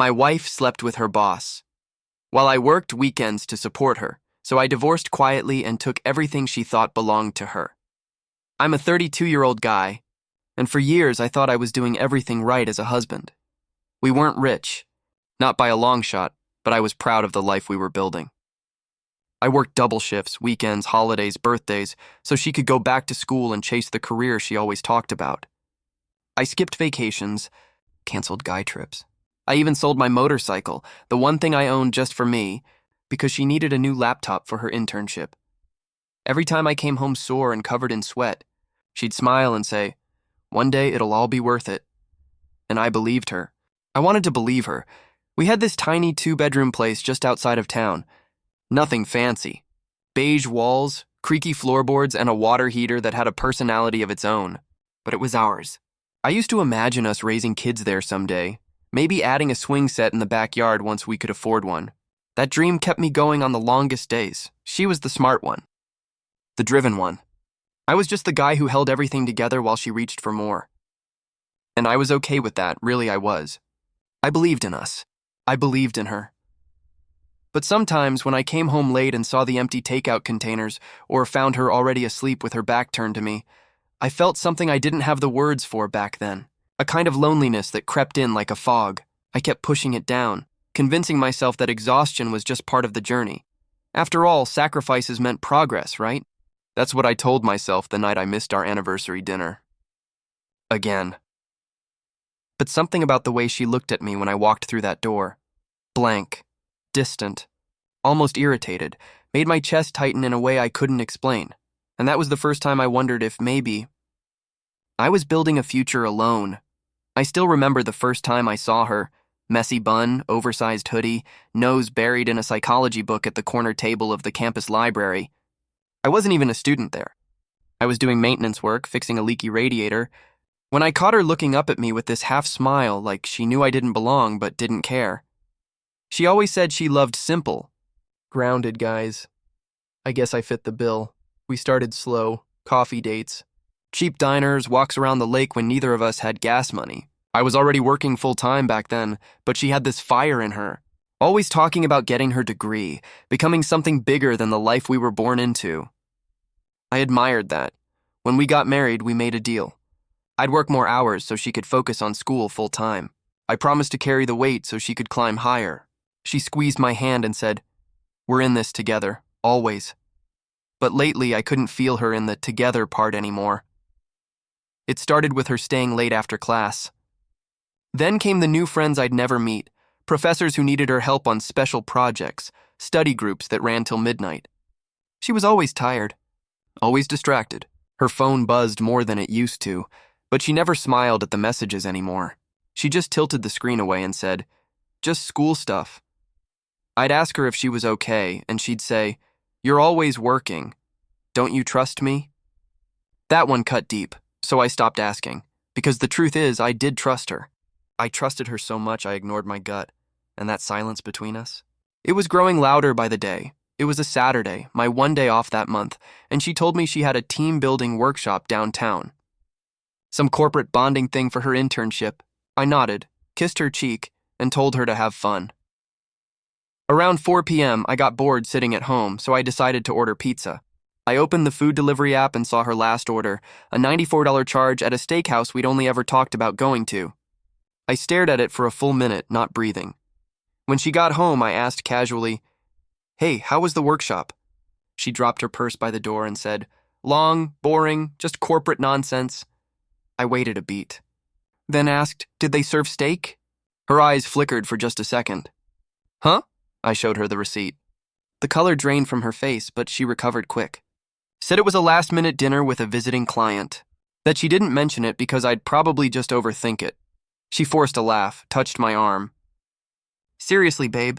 My wife slept with her boss, while I worked weekends to support her, so I divorced quietly and took everything she thought belonged to her. I'm a 32-year-old guy, and for years I thought I was doing everything right as a husband. We weren't rich, not by a long shot, but I was proud of the life we were building. I worked double shifts, weekends, holidays, birthdays, so she could go back to school and chase the career she always talked about. I skipped vacations, canceled guy trips. I even sold my motorcycle, the one thing I owned just for me, because she needed a new laptop for her internship. Every time I came home sore and covered in sweat, she'd smile and say, "One day it'll all be worth it." And I believed her. I wanted to believe her. We had this tiny 2-bedroom place just outside of town. Nothing fancy. Beige walls, creaky floorboards, and a water heater that had a personality of its own. But it was ours. I used to imagine us raising kids there someday, maybe adding a swing set in the backyard once we could afford one. That dream kept me going on the longest days. She was the smart one, the driven one. I was just the guy who held everything together while she reached for more. And I was okay with that, really I was. I believed in us. I believed in her. But sometimes when I came home late and saw the empty takeout containers or found her already asleep with her back turned to me, I felt something I didn't have the words for back then, a kind of loneliness that crept in like a fog. I kept pushing it down, convincing myself that exhaustion was just part of the journey. After all, sacrifices meant progress, right? That's what I told myself the night I missed our anniversary dinner. Again. But something about the way she looked at me when I walked through that door, blank, distant, almost irritated, made my chest tighten in a way I couldn't explain. And that was the first time I wondered if maybe I was building a future alone. I still remember the first time I saw her, messy bun, oversized hoodie, nose buried in a psychology book at the corner table of the campus library. I wasn't even a student there. I was doing maintenance work, fixing a leaky radiator, when I caught her looking up at me with this half smile like she knew I didn't belong but didn't care. She always said she loved simple, grounded guys. I guess I fit the bill. We started slow, coffee dates, cheap diners, walks around the lake when neither of us had gas money. I was already working full-time back then, but she had this fire in her, always talking about getting her degree, becoming something bigger than the life we were born into. I admired that. When we got married, we made a deal. I'd work more hours so she could focus on school full-time. I promised to carry the weight so she could climb higher. She squeezed my hand and said, "We're in this together, always." But lately, I couldn't feel her in the together part anymore. It started with her staying late after class. Then came the new friends I'd never meet, professors who needed her help on special projects, study groups that ran till midnight. She was always tired, always distracted. Her phone buzzed more than it used to, but she never smiled at the messages anymore. She just tilted the screen away and said, "Just school stuff." I'd ask her if she was okay, and she'd say, "You're always working. Don't you trust me?" That one cut deep, so I stopped asking, because the truth is I did trust her. I trusted her so much I ignored my gut, and that silence between us. It was growing louder by the day. It was a Saturday, my one day off that month, and she told me she had a team-building workshop downtown. Some corporate bonding thing for her internship. I nodded, kissed her cheek, and told her to have fun. Around 4 p.m., I got bored sitting at home, so I decided to order pizza. I opened the food delivery app and saw her last order, a $94 charge at a steakhouse we'd only ever talked about going to. I stared at it for a full minute, not breathing. When she got home, I asked casually, "Hey, how was the workshop?" She dropped her purse by the door and said, "Long, boring, just corporate nonsense." I waited a beat, then asked, "Did they serve steak?" Her eyes flickered for just a second. "Huh?" I showed her the receipt. The color drained from her face, but she recovered quick. Said it was a last-minute dinner with a visiting client. That she didn't mention it because I'd probably just overthink it. She forced a laugh, touched my arm. "Seriously, babe,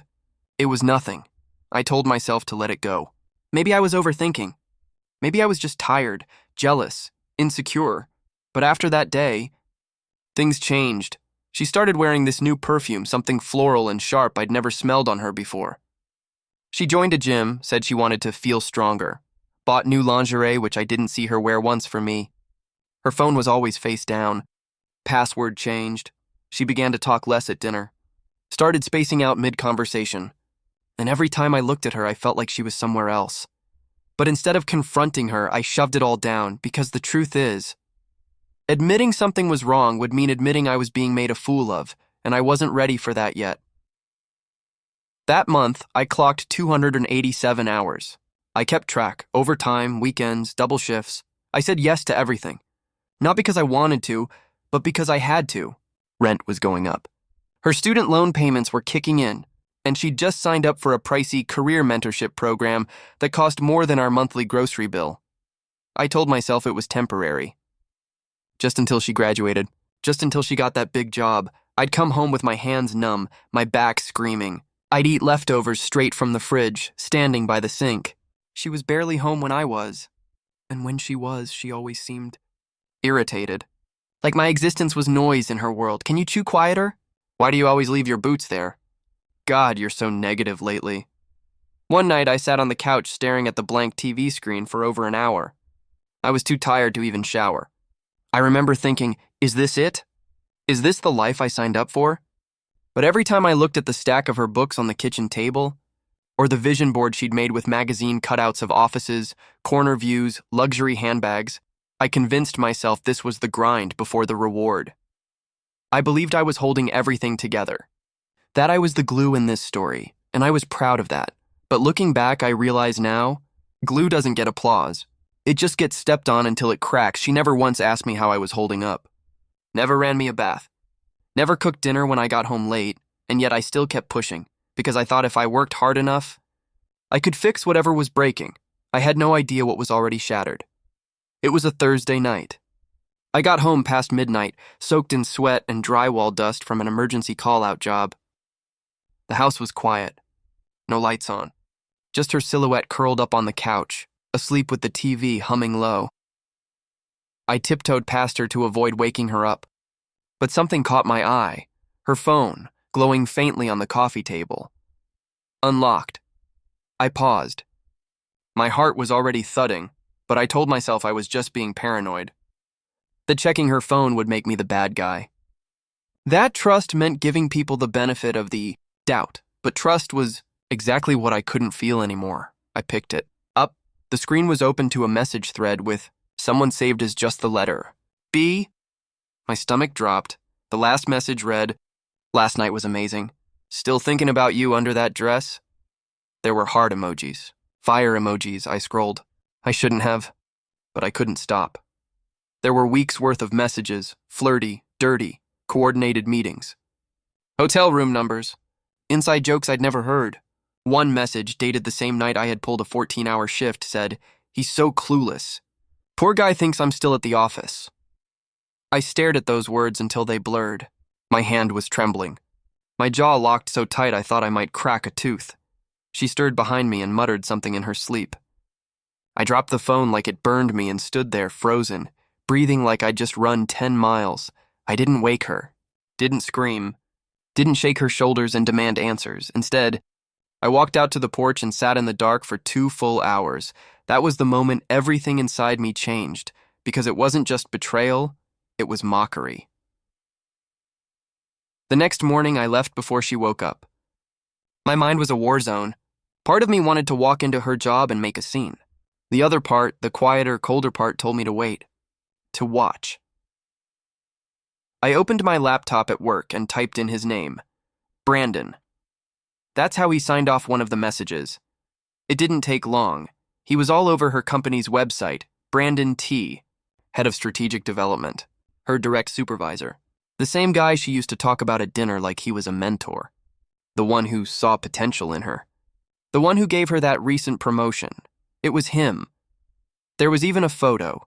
it was nothing." I told myself to let it go. Maybe I was overthinking. Maybe I was just tired, jealous, insecure. But after that day, things changed. She started wearing this new perfume, something floral and sharp I'd never smelled on her before. She joined a gym, said she wanted to feel stronger. Bought new lingerie, which I didn't see her wear once for me. Her phone was always face down. Password changed. She began to talk less at dinner. Started spacing out mid-conversation, and every time I looked at her, I felt like she was somewhere else. But instead of confronting her, I shoved it all down because the truth is, admitting something was wrong would mean admitting I was being made a fool of, and I wasn't ready for that yet. That month, I clocked 287 hours. I kept track, overtime, weekends, double shifts. I said yes to everything. Not because I wanted to, but because I had to. Rent was going up. Her student loan payments were kicking in, and she'd just signed up for a pricey career mentorship program that cost more than our monthly grocery bill. I told myself it was temporary. Just until she graduated, just until she got that big job, I'd come home with my hands numb, my back screaming. I'd eat leftovers straight from the fridge, standing by the sink. She was barely home when I was, and when she was, she always seemed irritated. Like my existence was noise in her world. Can you chew quieter? Why do you always leave your boots there? God, you're so negative lately. One night, I sat on the couch staring at the blank TV screen for over an hour. I was too tired to even shower. I remember thinking, is this it? Is this the life I signed up for? But every time I looked at the stack of her books on the kitchen table, or the vision board she'd made with magazine cutouts of offices, corner views, luxury handbags, I convinced myself this was the grind before the reward. I believed I was holding everything together. That I was the glue in this story, and I was proud of that. But looking back, I realize now, glue doesn't get applause. It just gets stepped on until it cracks. She never once asked me how I was holding up. Never ran me a bath. Never cooked dinner when I got home late, and yet I still kept pushing, because I thought if I worked hard enough, I could fix whatever was breaking. I had no idea what was already shattered. It was a Thursday night. I got home past midnight, soaked in sweat and drywall dust from an emergency call-out job. The house was quiet. No lights on. Just her silhouette curled up on the couch, asleep with the TV humming low. I tiptoed past her to avoid waking her up, but something caught my eye. Her phone, glowing faintly on the coffee table. Unlocked. I paused. My heart was already thudding, but I told myself I was just being paranoid. That checking her phone would make me the bad guy. That trust meant giving people the benefit of the doubt, but trust was exactly what I couldn't feel anymore. I picked it up. The screen was open to a message thread with someone saved as just the letter B. My stomach dropped. The last message read, "Last night was amazing. Still thinking about you under that dress?" There were heart emojis, fire emojis. I scrolled. I shouldn't have, but I couldn't stop. There were weeks' worth of messages, flirty, dirty, coordinated meetings. Hotel room numbers, inside jokes I'd never heard. One message, dated the same night I had pulled a 14-hour shift, said, "He's so clueless. Poor guy thinks I'm still at the office." I stared at those words until they blurred. My hand was trembling. My jaw locked so tight I thought I might crack a tooth. She stirred behind me and muttered something in her sleep. I dropped the phone like it burned me and stood there frozen, breathing like I'd just run 10 miles. I didn't wake her, didn't scream, didn't shake her shoulders and demand answers. Instead, I walked out to the porch and sat in the dark for 2 full hours. That was the moment everything inside me changed, because it wasn't just betrayal, it was mockery. The next morning, I left before she woke up. My mind was a war zone. Part of me wanted to walk into her job and make a scene. The other part, the quieter, colder part, told me to wait. To watch. I opened my laptop at work and typed in his name, Brandon. That's how he signed off one of the messages. It didn't take long. He was all over her company's website, Brandon T., head of strategic development, her direct supervisor. The same guy she used to talk about at dinner like he was a mentor. The one who saw potential in her. The one who gave her that recent promotion. It was him. There was even a photo.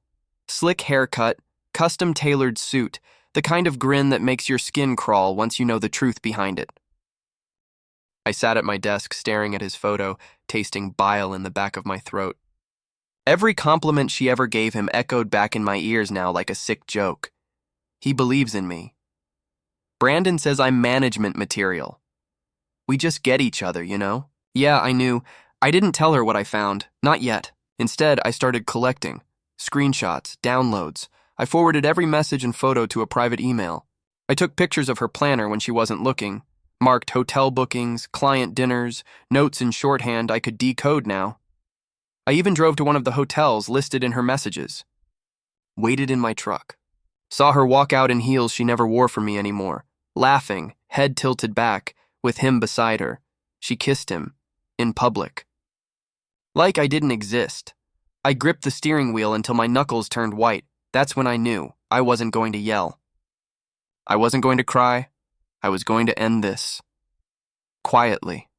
Slick haircut, custom-tailored suit, the kind of grin that makes your skin crawl once you know the truth behind it. I sat at my desk staring at his photo, tasting bile in the back of my throat. Every compliment she ever gave him echoed back in my ears now like a sick joke. He believes in me. Brandon says I'm management material. We just get each other, you know? Yeah, I knew. I didn't tell her what I found. Not yet. Instead, I started collecting. Screenshots, downloads. I forwarded every message and photo to a private email. I took pictures of her planner when she wasn't looking, Marked hotel bookings, client dinners, notes in shorthand I could decode now. I even drove to one of the hotels listed in her messages. Waited in my truck. Saw her walk out in heels she never wore for me anymore, laughing, head tilted back, with him beside her. She kissed him. In public. Like I didn't exist. I gripped the steering wheel until my knuckles turned white. That's when I knew I wasn't going to yell. I wasn't going to cry. I was going to end this. Quietly.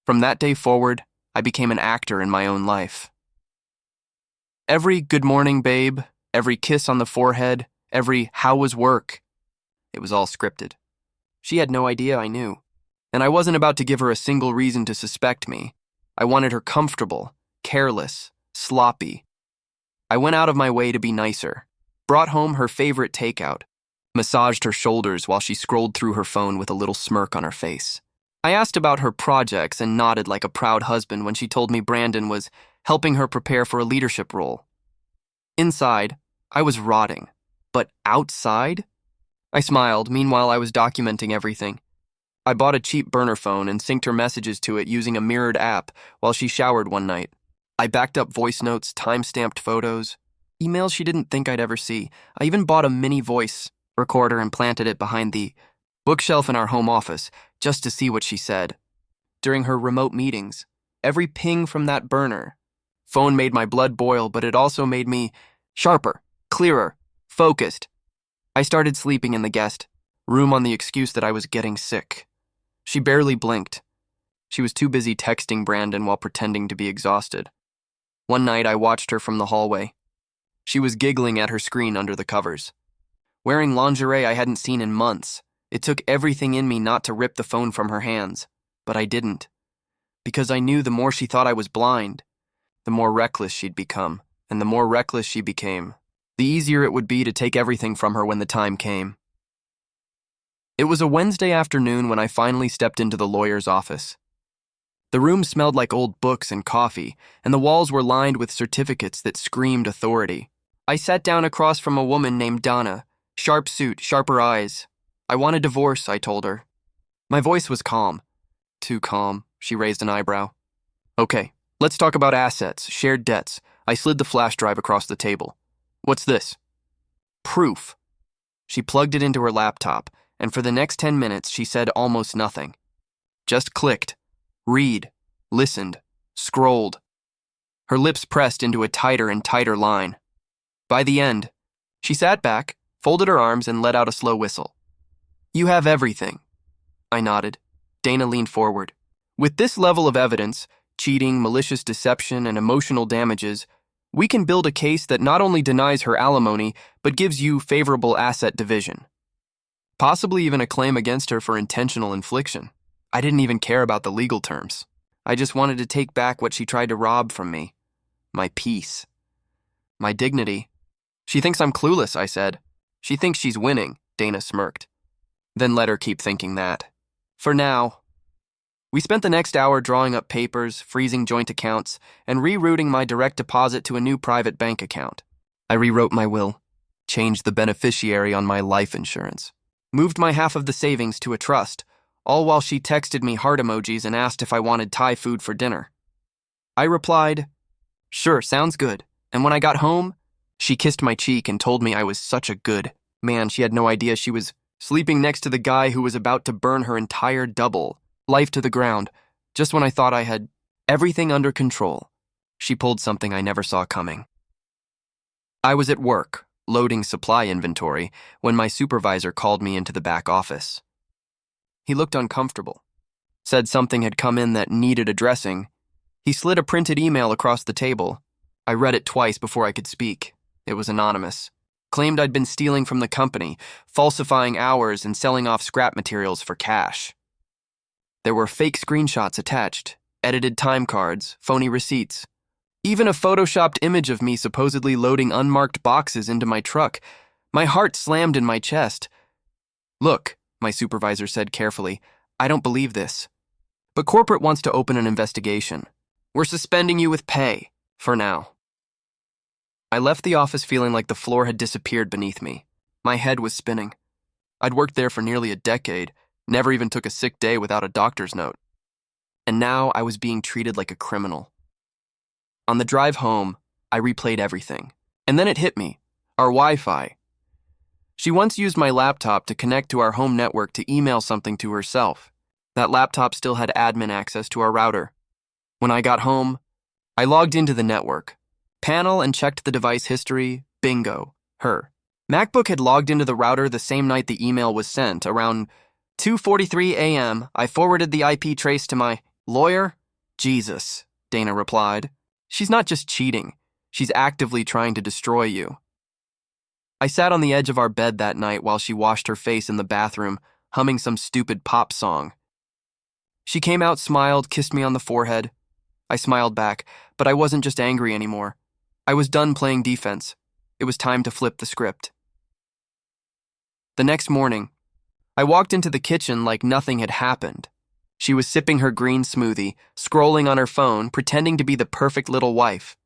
From that day forward, I became an actor in my own life. Every good morning, babe, every kiss on the forehead, every how was work, it was all scripted. She had no idea I knew. And I wasn't about to give her a single reason to suspect me. I wanted her comfortable, careless, sloppy. I went out of my way to be nicer, brought home her favorite takeout, massaged her shoulders while she scrolled through her phone with a little smirk on her face. I asked about her projects and nodded like a proud husband when she told me Brandon was helping her prepare for a leadership role. Inside, I was rotting, but outside? I smiled, meanwhile I was documenting everything. I bought a cheap burner phone and synced her messages to it using a mirrored app while she showered one night. I backed up voice notes, time-stamped photos, emails she didn't think I'd ever see. I even bought a mini voice recorder and planted it behind the bookshelf in our home office just to see what she said. During her remote meetings, every ping from that burner phone made my blood boil, but it also made me sharper, clearer, focused. I started sleeping in the guest room on the excuse that I was getting sick. She barely blinked. She was too busy texting Brandon while pretending to be exhausted. One night, I watched her from the hallway. She was giggling at her screen under the covers. Wearing lingerie I hadn't seen in months, it took everything in me not to rip the phone from her hands, but I didn't. Because I knew the more she thought I was blind, the more reckless she'd become, and the more reckless she became, the easier it would be to take everything from her when the time came. It was a Wednesday afternoon when I finally stepped into the lawyer's office. The room smelled like old books and coffee, and the walls were lined with certificates that screamed authority. I sat down across from a woman named Donna, sharp suit, sharper eyes. I want a divorce, I told her. My voice was calm. Too calm, she raised an eyebrow. Okay, let's talk about assets, shared debts. I slid the flash drive across the table. What's this? Proof. She plugged it into her laptop, and for the next 10 minutes she said almost nothing. Just clicked, read, listened, scrolled. Her lips pressed into a tighter and tighter line. By the end, she sat back, folded her arms, and let out a slow whistle. You have everything. I nodded. Dana leaned forward. With this level of evidence, cheating, malicious deception, and emotional damages, we can build a case that not only denies her alimony, but gives you favorable asset division. Possibly even a claim against her for intentional infliction. I didn't even care about the legal terms. I just wanted to take back what she tried to rob from me. My peace. My dignity. She thinks I'm clueless, I said. She thinks she's winning, Dana smirked. Then let her keep thinking that. For now. We spent the next hour drawing up papers, freezing joint accounts, and rerouting my direct deposit to a new private bank account. I rewrote my will, changed the beneficiary on my life insurance, moved my half of the savings to a trust, all while she texted me heart emojis and asked if I wanted Thai food for dinner. I replied, sure, sounds good. And when I got home, she kissed my cheek and told me I was such a good man. She had no idea she was sleeping next to the guy who was about to burn her entire double life to the ground. Just when I thought I had everything under control, she pulled something I never saw coming. I was at work, loading supply inventory, when my supervisor called me into the back office. He looked uncomfortable, said something had come in that needed addressing. He slid a printed email across the table. I read it twice before I could speak. It was anonymous. Claimed I'd been stealing from the company, falsifying hours and selling off scrap materials for cash. There were fake screenshots attached, edited time cards, phony receipts, even a photoshopped image of me supposedly loading unmarked boxes into my truck. My heart slammed in my chest. Look, my supervisor said carefully, I don't believe this. But corporate wants to open an investigation. We're suspending you with pay, for now. I left the office feeling like the floor had disappeared beneath me. My head was spinning. I'd worked there for nearly a decade, Never even took a sick day without a doctor's note. And now I was being treated like a criminal. On the drive home, I replayed everything. And then it hit me. Our Wi-Fi. She once used my laptop to connect to our home network to email something to herself. That laptop still had admin access to our router. When I got home, I logged into the network. Panel and checked the device history. Bingo. Her. MacBook had logged into the router the same night the email was sent. Around 2:43 a.m., I forwarded the IP trace to my lawyer. Jesus, Dana replied. She's not just cheating. She's actively trying to destroy you. I sat on the edge of our bed that night while she washed her face in the bathroom, humming some stupid pop song. She came out, smiled, kissed me on the forehead. I smiled back, but I wasn't just angry anymore. I was done playing defense. It was time to flip the script. The next morning, I walked into the kitchen like nothing had happened. She was sipping her green smoothie, scrolling on her phone, pretending to be the perfect little wife.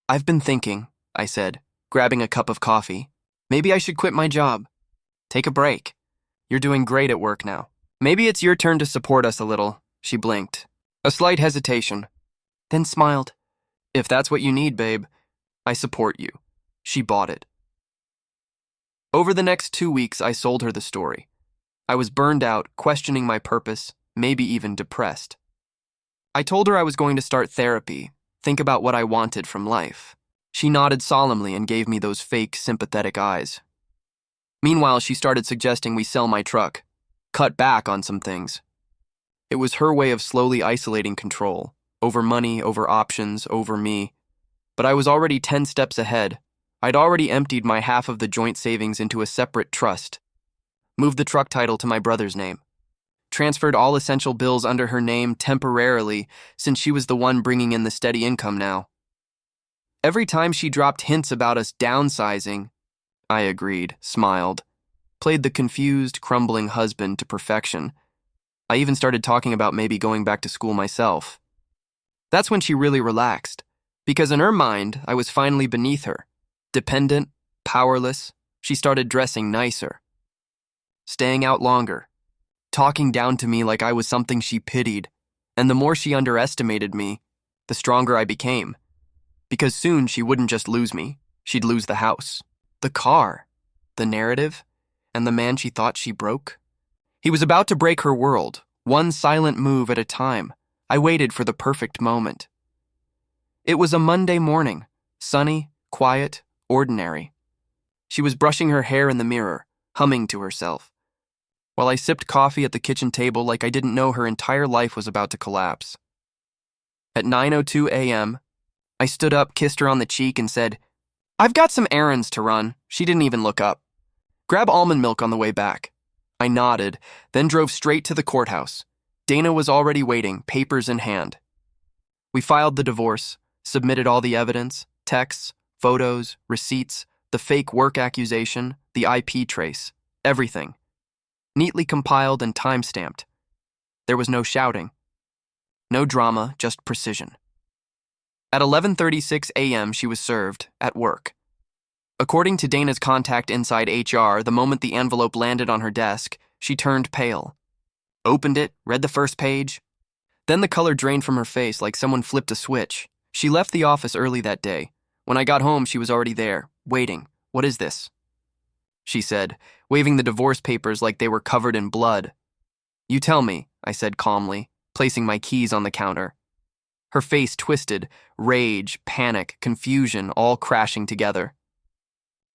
I've been thinking, I said, grabbing a cup of coffee. Maybe I should quit my job. Take a break. You're doing great at work now. Maybe it's your turn to support us a little, she blinked. A slight hesitation, then smiled. If that's what you need, babe, I support you. She bought it. Over the next 2 weeks, I sold her the story. I was burned out, questioning my purpose, maybe even depressed. I told her I was going to start therapy, think about what I wanted from life. She nodded solemnly and gave me those fake, sympathetic eyes. Meanwhile, she started suggesting we sell my truck, cut back on some things. It was her way of slowly isolating control, over money, over options, over me. But I was already 10 steps ahead. I'd already emptied my half of the joint savings into a separate trust, moved the truck title to my brother's name, transferred all essential bills under her name temporarily since she was the one bringing in the steady income now. Every time she dropped hints about us downsizing, I agreed, smiled, played the confused, crumbling husband to perfection. I even started talking about maybe going back to school myself. That's when she really relaxed, because in her mind, I was finally beneath her. Dependent, powerless, she started dressing nicer, staying out longer, talking down to me like I was something she pitied, and the more she underestimated me, the stronger I became. Because soon she wouldn't just lose me, she'd lose the house, the car, the narrative, and the man she thought she broke. He was about to break her world, one silent move at a time. I waited for the perfect moment. It was a Monday morning, sunny, quiet, ordinary. She was brushing her hair in the mirror, humming to herself, while I sipped coffee at the kitchen table like I didn't know her entire life was about to collapse. At 9:02 a.m., I stood up, kissed her on the cheek, and said, "I've got some errands to run." She didn't even look up. "Grab almond milk on the way back." I nodded, then drove straight to the courthouse. Dana was already waiting, papers in hand. We filed the divorce, submitted all the evidence, texts, photos, receipts, the fake work accusation, the IP trace, everything. Neatly compiled and time-stamped. There was no shouting. No drama, just precision. At 11:36 a.m., she was served, at work. According to Dana's contact inside HR, the moment the envelope landed on her desk, she turned pale. Opened it, read the first page. Then the color drained from her face like someone flipped a switch. She left the office early that day. When I got home, she was already there, waiting. "What is this?" she said, waving the divorce papers like they were covered in blood. "You tell me," I said calmly, placing my keys on the counter. Her face twisted, rage, panic, confusion, all crashing together.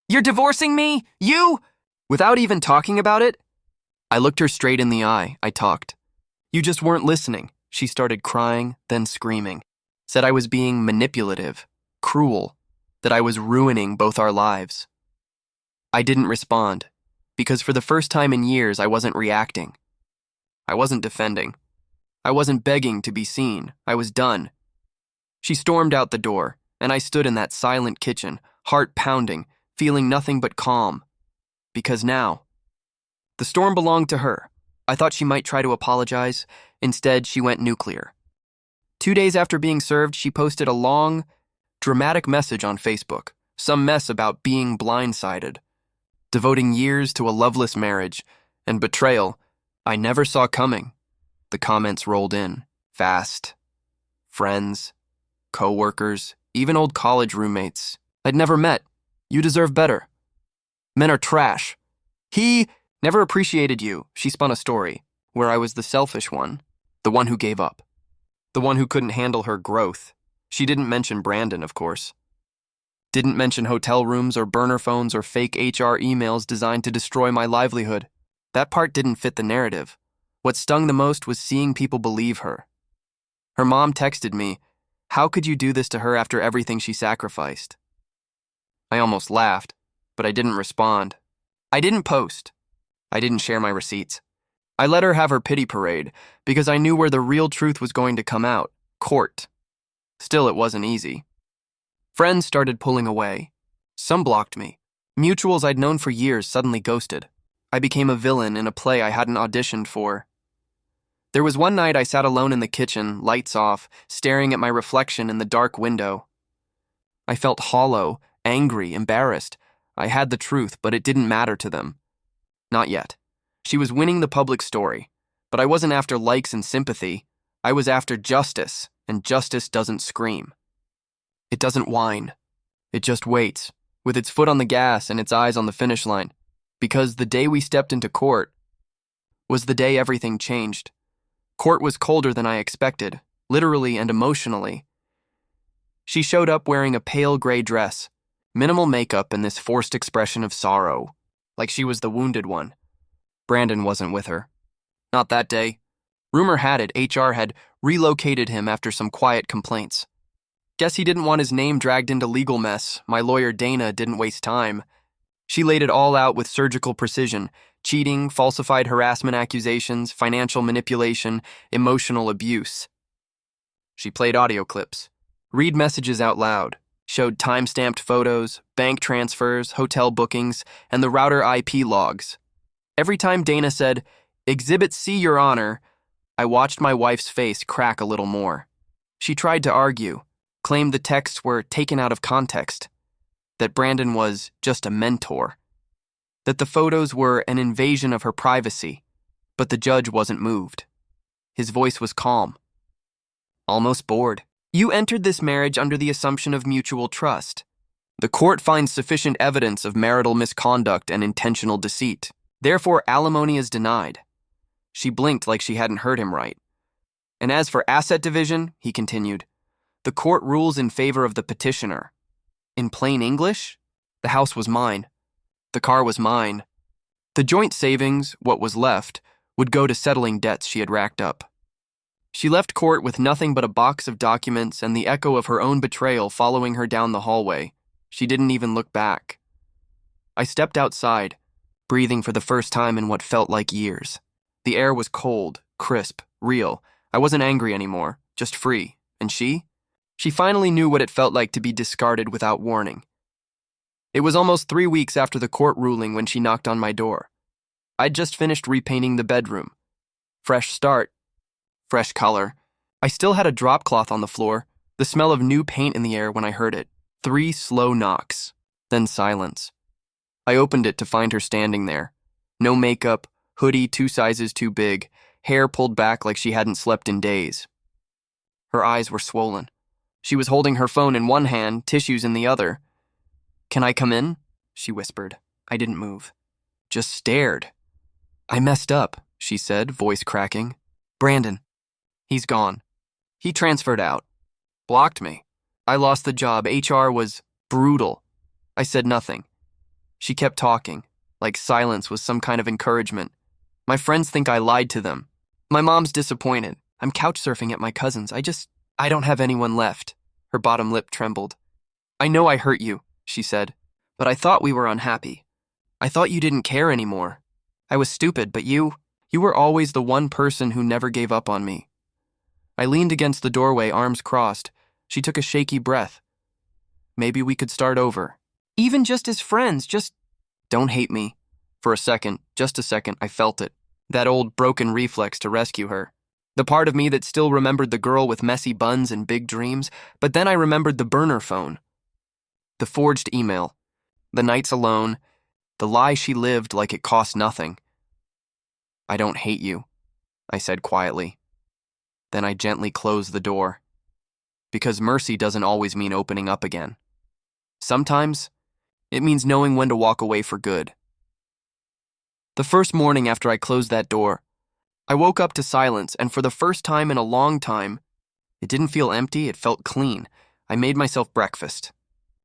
"You're divorcing me? You?" Without even talking about it, I looked her straight in the eye. I talked. "You just weren't listening." She started crying, then screaming. Said I was being manipulative, cruel, that I was ruining both our lives. I didn't respond, because for the first time in years, I wasn't reacting. I wasn't defending. I wasn't begging to be seen. I was done. She stormed out the door, and I stood in that silent kitchen, heart pounding, feeling nothing but calm. Because now, the storm belonged to her. I thought she might try to apologize. Instead, she went nuclear. 2 days after being served, she posted a long, dramatic message on Facebook, some mess about being blindsided, devoting years to a loveless marriage, and betrayal, I never saw coming. The comments rolled in, fast. Friends, co-workers, even old college roommates I'd never met. You deserve better. Men are trash. He never appreciated you. She spun a story where I was the selfish one, the one who gave up, the one who couldn't handle her growth. She didn't mention Brandon, of course. Didn't mention hotel rooms or burner phones or fake HR emails designed to destroy my livelihood. That part didn't fit the narrative. What stung the most was seeing people believe her. Her mom texted me, "How could you do this to her after everything she sacrificed?" I almost laughed, but I didn't respond. I didn't post. I didn't share my receipts. I let her have her pity parade because I knew where the real truth was going to come out: court. Still, it wasn't easy. Friends started pulling away. Some blocked me. Mutuals I'd known for years suddenly ghosted. I became a villain in a play I hadn't auditioned for. There was one night I sat alone in the kitchen, lights off, staring at my reflection in the dark window. I felt hollow, angry, embarrassed. I had the truth, but it didn't matter to them. Not yet. She was winning the public story, but I wasn't after likes and sympathy. I was after justice, and justice doesn't scream. It doesn't whine. It just waits, with its foot on the gas and its eyes on the finish line. Because the day we stepped into court was the day everything changed. Court was colder than I expected, literally and emotionally. She showed up wearing a pale gray dress, minimal makeup, and this forced expression of sorrow, like she was the wounded one. Brandon wasn't with her. Not that day. Rumor had it HR had relocated him after some quiet complaints. Guess he didn't want his name dragged into legal mess. My lawyer Dana didn't waste time. She laid it all out with surgical precision: cheating, falsified harassment accusations, financial manipulation, emotional abuse. She played audio clips, read messages out loud, showed time-stamped photos, bank transfers, hotel bookings, and the router IP logs. Every time Dana said, "Exhibit C, Your Honor," I watched my wife's face crack a little more. She tried to argue, claimed the texts were taken out of context, that Brandon was just a mentor, that the photos were an invasion of her privacy, but the judge wasn't moved. His voice was calm, almost bored. "You entered this marriage under the assumption of mutual trust. The court finds sufficient evidence of marital misconduct and intentional deceit. Therefore, alimony is denied." She blinked like she hadn't heard him right. "And as for asset division," he continued, "the court rules in favor of the petitioner. In plain English, the house was mine. The car was mine. The joint savings, what was left, would go to settling debts she had racked up." She left court with nothing but a box of documents and the echo of her own betrayal following her down the hallway. She didn't even look back. I stepped outside, breathing for the first time in what felt like years. The air was cold, crisp, real. I wasn't angry anymore, just free. And she? She finally knew what it felt like to be discarded without warning. It was almost 3 weeks after the court ruling when she knocked on my door. I'd just finished repainting the bedroom. Fresh start. Fresh color. I still had a drop cloth on the floor, the smell of new paint in the air when I heard it. 3 slow knocks, then silence. I opened it to find her standing there. No makeup, hoodie 2 sizes too big, hair pulled back like she hadn't slept in days. Her eyes were swollen. She was holding her phone in one hand, tissues in the other. "Can I come in?" she whispered. I didn't move. Just stared. "I messed up," she said, voice cracking. "Brandon. He's gone. He transferred out. Blocked me. I lost the job. HR was brutal." I said nothing. She kept talking, like silence was some kind of encouragement. "My friends think I lied to them. My mom's disappointed. I'm couch surfing at my cousin's. I don't have anyone left." Her bottom lip trembled. "I know I hurt you," she said, "but I thought we were unhappy. I thought you didn't care anymore. I was stupid, but you were always the one person who never gave up on me." I leaned against the doorway, arms crossed. She took a shaky breath. "Maybe we could start over. Even just as friends, don't hate me." For a second, just a second, I felt it. That old broken reflex to rescue her. The part of me that still remembered the girl with messy buns and big dreams, but then I remembered the burner phone. The forged email. The nights alone. The lie she lived like it cost nothing. I don't hate you, I said quietly. Then I gently closed the door. Because mercy doesn't always mean opening up again. Sometimes, it means knowing when to walk away for good. The first morning after I closed that door, I woke up to silence, and for the first time in a long time, it didn't feel empty, it felt clean. I made myself breakfast.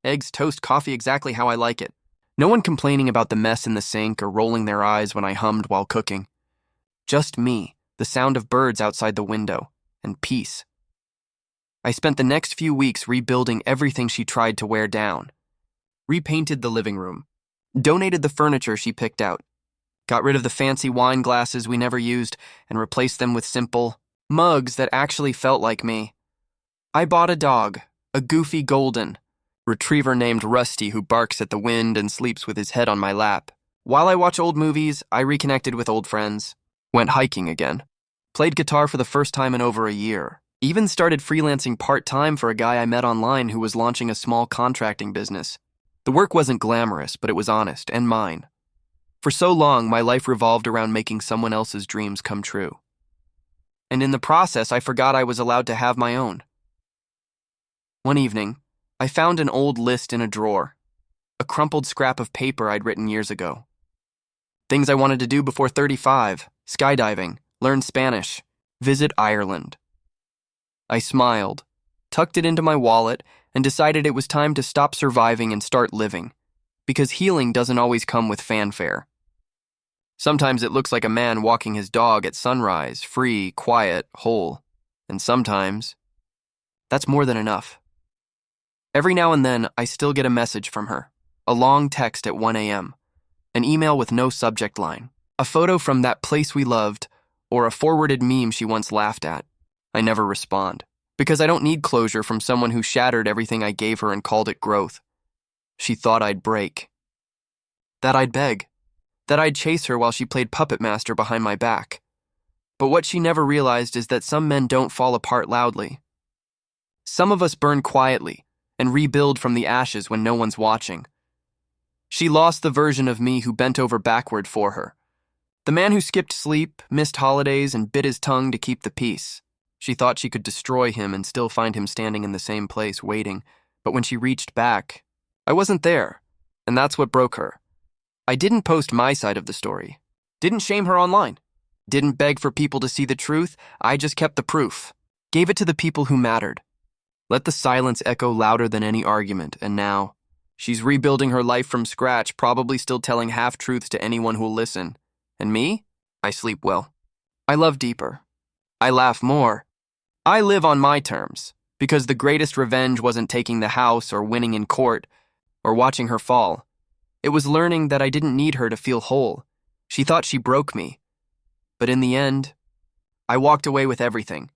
Eggs, toast, coffee, exactly how I like it. No one complaining about the mess in the sink or rolling their eyes when I hummed while cooking. Just me, the sound of birds outside the window, and peace. I spent the next few weeks rebuilding everything she tried to wear down. Repainted the living room. Donated the furniture she picked out. Got rid of the fancy wine glasses we never used and replaced them with simple mugs that actually felt like me. I bought a dog, a goofy golden retriever named Rusty who barks at the wind and sleeps with his head on my lap. While I watch old movies, I reconnected with old friends. Went hiking again. Played guitar for the first time in over a year. Even started freelancing part-time for a guy I met online who was launching a small contracting business. The work wasn't glamorous, but it was honest and mine. For so long, my life revolved around making someone else's dreams come true. And in the process, I forgot I was allowed to have my own. One evening, I found an old list in a drawer, a crumpled scrap of paper I'd written years ago. Things I wanted to do before 35, skydiving, learn Spanish, visit Ireland. I smiled, tucked it into my wallet, and decided it was time to stop surviving and start living, because healing doesn't always come with fanfare. Sometimes it looks like a man walking his dog at sunrise, free, quiet, whole. And sometimes, that's more than enough. Every now and then, I still get a message from her, a long text at 1 a.m., an email with no subject line, a photo from that place we loved, or a forwarded meme she once laughed at. I never respond, because I don't need closure from someone who shattered everything I gave her and called it growth. She thought I'd break. That I'd beg. That I'd chase her while she played puppet master behind my back. But what she never realized is that some men don't fall apart loudly. Some of us burn quietly and rebuild from the ashes when no one's watching. She lost the version of me who bent over backward for her. The man who skipped sleep, missed holidays, and bit his tongue to keep the peace. She thought she could destroy him and still find him standing in the same place, waiting. But when she reached back, I wasn't there, and that's what broke her. I didn't post my side of the story. Didn't shame her online. Didn't beg for people to see the truth. I just kept the proof. Gave it to the people who mattered. Let the silence echo louder than any argument, and now, she's rebuilding her life from scratch, probably still telling half-truths to anyone who'll listen. And me? I sleep well. I love deeper. I laugh more. I live on my terms, because the greatest revenge wasn't taking the house or winning in court or watching her fall. It was learning that I didn't need her to feel whole. She thought she broke me. But in the end, I walked away with everything.